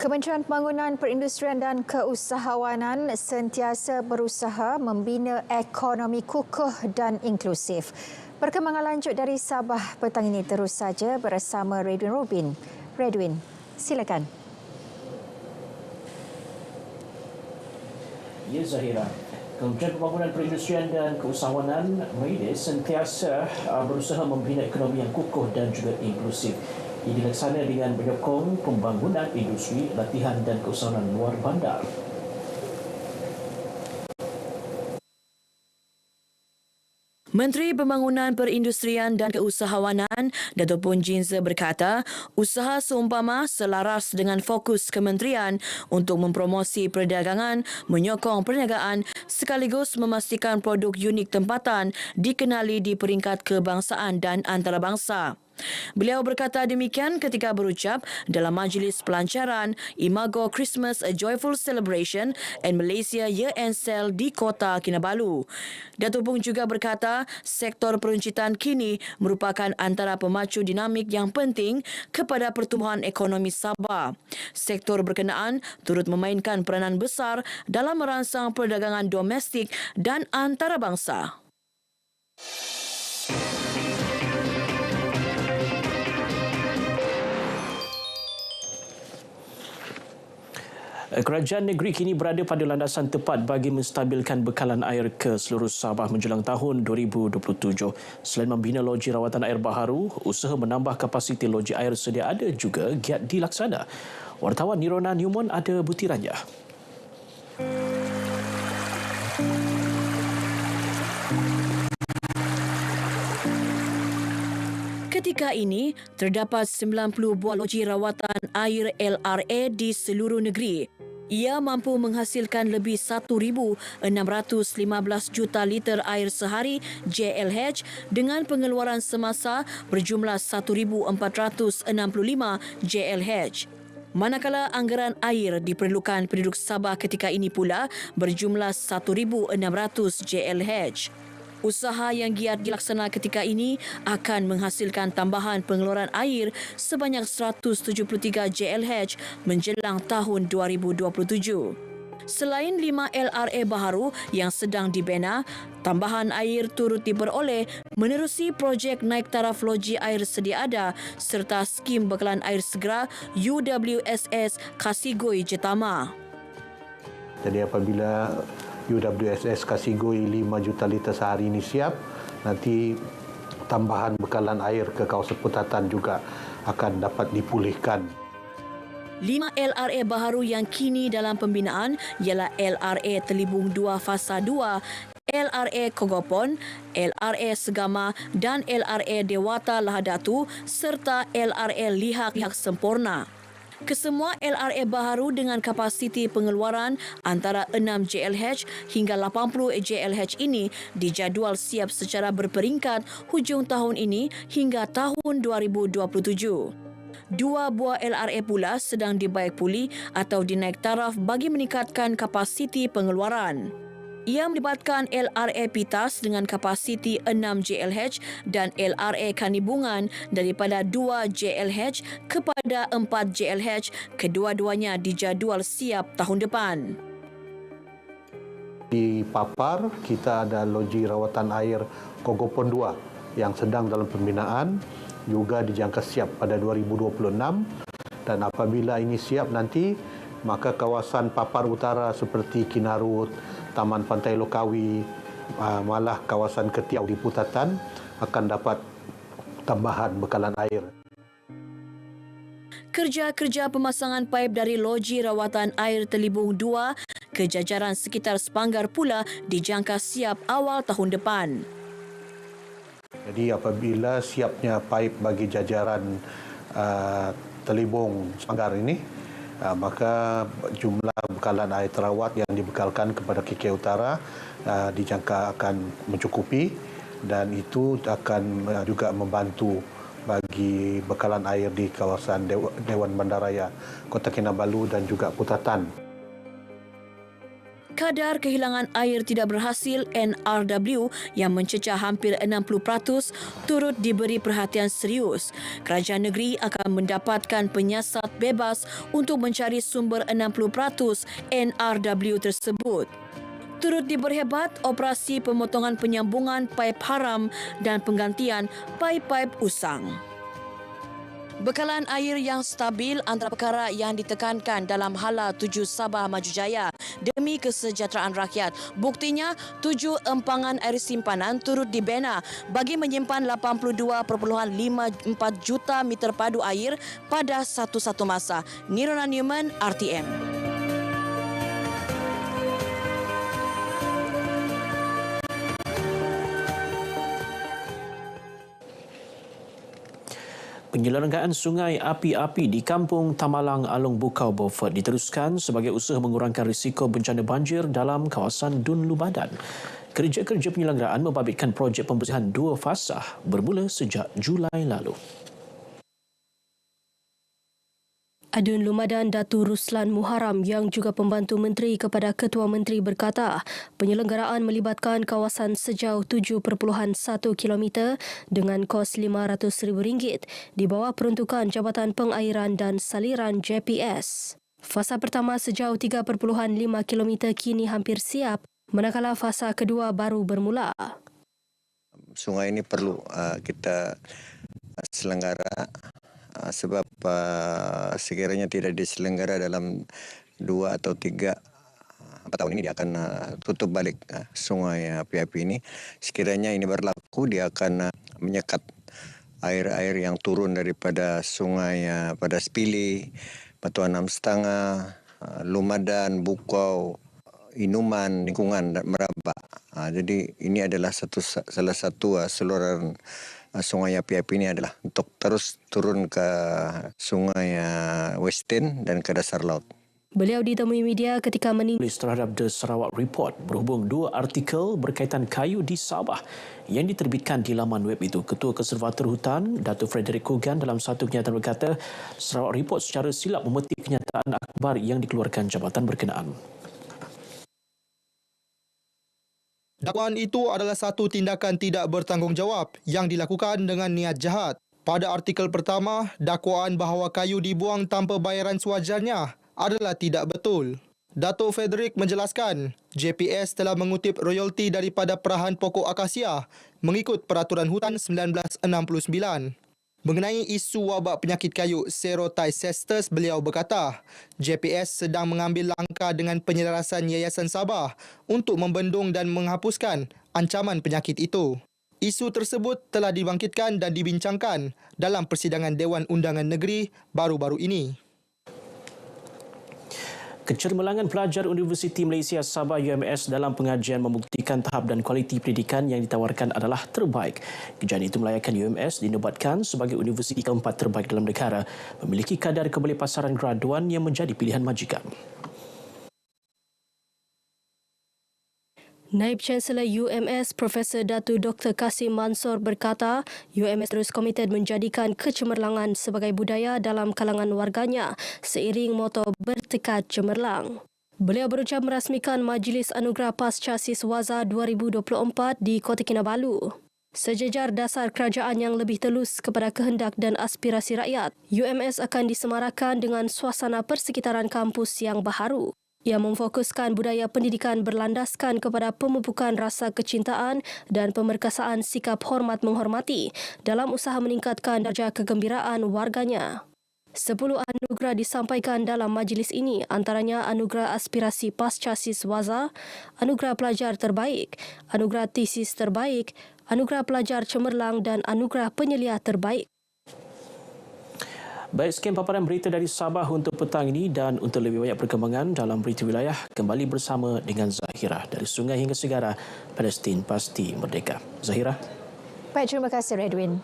Kementerian Pembangunan Perindustrian dan Keusahawanan sentiasa berusaha membina ekonomi kukuh dan inklusif. Perkembangan lanjut dari Sabah petang ini terus saja bersama Redwin Robin. Redwin, silakan. Ya, Zahira. Kementerian Pembangunan Perindustrian dan Keusahawanan (MEIDIS) sentiasa berusaha membina ekonomi yang kukuh dan juga inklusif. Ia dilaksana dengan menyokong pembangunan industri, latihan dan keusahawanan luar bandar. Menteri Pembangunan Perindustrian dan Keusahawanan Dato' Poon Jinza berkata, usaha seumpama selaras dengan fokus kementerian untuk mempromosi perdagangan, menyokong perniagaan sekaligus memastikan produk unik tempatan dikenali di peringkat kebangsaan dan antarabangsa. Beliau berkata demikian ketika berucap dalam majlis pelancaran Imago Christmas A Joyful Celebration and Malaysia Year End Sale di Kota Kinabalu. Dato' Poon juga berkata sektor peruncitan kini merupakan antara pemacu dinamik yang penting kepada pertumbuhan ekonomi Sabah. Sektor berkenaan turut memainkan peranan besar dalam merangsang perdagangan domestik dan antarabangsa. Kerajaan negeri kini berada pada landasan tepat bagi menstabilkan bekalan air ke seluruh Sabah menjelang tahun 2027. Selain membina loji rawatan air baharu, usaha menambah kapasiti loji air sedia ada juga giat dilaksana. Wartawan Nirona Newman ada butirannya. Ketika ini, terdapat 90 buah loji rawatan air LRA di seluruh negeri. Ia mampu menghasilkan lebih 1,615 juta liter air sehari JLH dengan pengeluaran semasa berjumlah 1,465 JLH. Manakala anggaran air diperlukan penduduk Sabah ketika ini pula berjumlah 1,600 JLH. Usaha yang giat dilaksana ketika ini akan menghasilkan tambahan pengeluaran air sebanyak 173 JLH menjelang tahun 2027. Selain 5 LRA baharu yang sedang dibina, tambahan air turut diperoleh menerusi projek naik taraf loji air sedia ada serta skim bekalan air segera UWSS Kasigoi Jetama. Jadi apabila UWSS Kasigoi 5 juta liter sehari ini siap, nanti tambahan bekalan air ke kawasan Putatan juga akan dapat dipulihkan. 5 LRA baharu yang kini dalam pembinaan ialah LRA Telibung 2 Fasa 2, LRA Kogopon, LRA Segama dan LRA Dewata Lahadatu serta LRA Lihak Sempurna. Kesemua LRA baharu dengan kapasiti pengeluaran antara 6 JLH hingga 80 JLH ini dijadual siap secara berperingkat hujung tahun ini hingga tahun 2027. 2 buah LRA pula sedang dibaik pulih atau dinaik taraf bagi meningkatkan kapasiti pengeluaran. Ia melibatkan LRA Pitas dengan kapasiti 6 JLH dan LRA Kanibungan daripada 2 JLH kepada 4 JLH. Kedua-duanya dijadual siap tahun depan. Di Papar, kita ada loji rawatan air Kogopon 2 yang sedang dalam pembinaan, juga dijangka siap pada 2026. Dan apabila ini siap nanti, maka kawasan Papar Utara seperti Kinarut, Taman Pantai Lokawi, malah kawasan Ketiau di Putatan akan dapat tambahan bekalan air. Kerja-kerja pemasangan paip dari loji rawatan air Telibung 2 ke jajaran sekitar Sepanggar pula dijangka siap awal tahun depan. Jadi apabila siapnya paip bagi jajaran Telibung Sepanggar ini, maka jumlah bekalan air terawat yang dibekalkan kepada KK Utara dijangka akan mencukupi dan itu akan juga membantu bagi bekalan air di kawasan Dewan Bandaraya Kota Kinabalu dan juga Putatan. Kadar kehilangan air tidak berhasil NRW yang mencecah hampir 60% turut diberi perhatian serius. Kerajaan negeri akan mendapatkan penyiasat bebas untuk mencari sumber 60% NRW tersebut. Turut diberhebat operasi pemotongan penyambungan paip haram dan penggantian paip-paip usang. Bekalan air yang stabil antara perkara yang ditekankan dalam Hala 7 Sabah Maju Jaya demi kesejahteraan rakyat. Buktinya, 7 empangan air simpanan turut dibina bagi menyimpan 82.54 juta meter padu air pada satu-satu masa. Nirona Newman, RTM. Penyelenggaraan sungai api-api di Kampung Tamalang, Along Bukau, Beaufort diteruskan sebagai usaha mengurangkan risiko bencana banjir dalam kawasan Dun Lumadan. Kerja-kerja penyelenggaraan membabitkan projek pembersihan 2 fasa bermula sejak Julai lalu. Adun Lumadan Datu Ruslan Muharam yang juga pembantu menteri kepada Ketua Menteri berkata, penyelenggaraan melibatkan kawasan sejauh 7.1 km dengan kos RM500,000 di bawah peruntukan Jabatan Pengairan dan Saliran JPS. Fasa pertama sejauh 3.5 km kini hampir siap, manakala fasa kedua baru bermula. Sungai ini perlu kita selenggara sebab sekiranya tidak diselenggara dalam 2 atau 3 tahun ini dia akan tutup balik sungai api-api ini. Sekiranya ini berlaku, dia akan menyekat air-air yang turun daripada sungai pada Spili, Batuan 6,5, Lumadan, Bukau, Inuman, lingkungan Merabak. Jadi ini adalah salah satu saluran sungai api-api ini adalah untuk terus turun ke sungai Westin dan ke dasar laut. Beliau ditemui media ketika Polis terhadap The Sarawak Report berhubung 2 artikel berkaitan kayu di Sabah yang diterbitkan di laman web itu. Ketua Konservator Hutan, Datuk Frederick Kogan dalam satu kenyataan berkata, Sarawak Report secara silap memetik kenyataan akhbar yang dikeluarkan jabatan berkenaan. Dakwaan itu adalah satu tindakan tidak bertanggungjawab yang dilakukan dengan niat jahat. Pada artikel pertama, dakwaan bahawa kayu dibuang tanpa bayaran sewajarnya adalah tidak betul. Dato' Frederick menjelaskan, JPS telah mengutip royalti daripada perahan pokok akasia mengikut Peraturan Hutan 1969. Mengenai isu wabak penyakit kayu Ceratocystis, beliau berkata, JPS sedang mengambil langkah dengan penyelarasan Yayasan Sabah untuk membendung dan menghapuskan ancaman penyakit itu. Isu tersebut telah dibangkitkan dan dibincangkan dalam persidangan Dewan Undangan Negeri baru-baru ini. Kecermelangan pelajar Universiti Malaysia Sabah UMS dalam pengajian membuktikan tahap dan kualiti pendidikan yang ditawarkan adalah terbaik. Kejadian itu melayakkan UMS dinobatkan sebagai universiti keempat terbaik dalam negara, memiliki kadar kebelepasaran graduan yang menjadi pilihan majikan. Naib Chancellor UMS Profesor Datu Dr. Kasim Mansor berkata, UMS terus komited menjadikan kecemerlangan sebagai budaya dalam kalangan warganya seiring moto bertekad cemerlang. Beliau berucap merasmikan Majlis Anugerah Pasca Siswaza 2024 di Kota Kinabalu. Sejajar dasar kerajaan yang lebih telus kepada kehendak dan aspirasi rakyat, UMS akan disemarakan dengan suasana persekitaran kampus yang baharu. Ia memfokuskan budaya pendidikan berlandaskan kepada pemupukan rasa kecintaan dan pemerkasaan sikap hormat menghormati dalam usaha meningkatkan darjah kegembiraan warganya. 10 anugerah disampaikan dalam majlis ini, antaranya Anugerah Aspirasi Pasca Siswaza, Anugerah Pelajar Terbaik, Anugerah Tesis Terbaik, Anugerah Pelajar Cemerlang dan Anugerah Penyelia Terbaik. Baik, sekian paparan berita dari Sabah untuk petang ini, dan untuk lebih banyak perkembangan dalam berita wilayah, kembali bersama dengan Zahira. Dari sungai hingga segara, Palestin pasti merdeka. Zahira. Baik, terima kasih Redwin.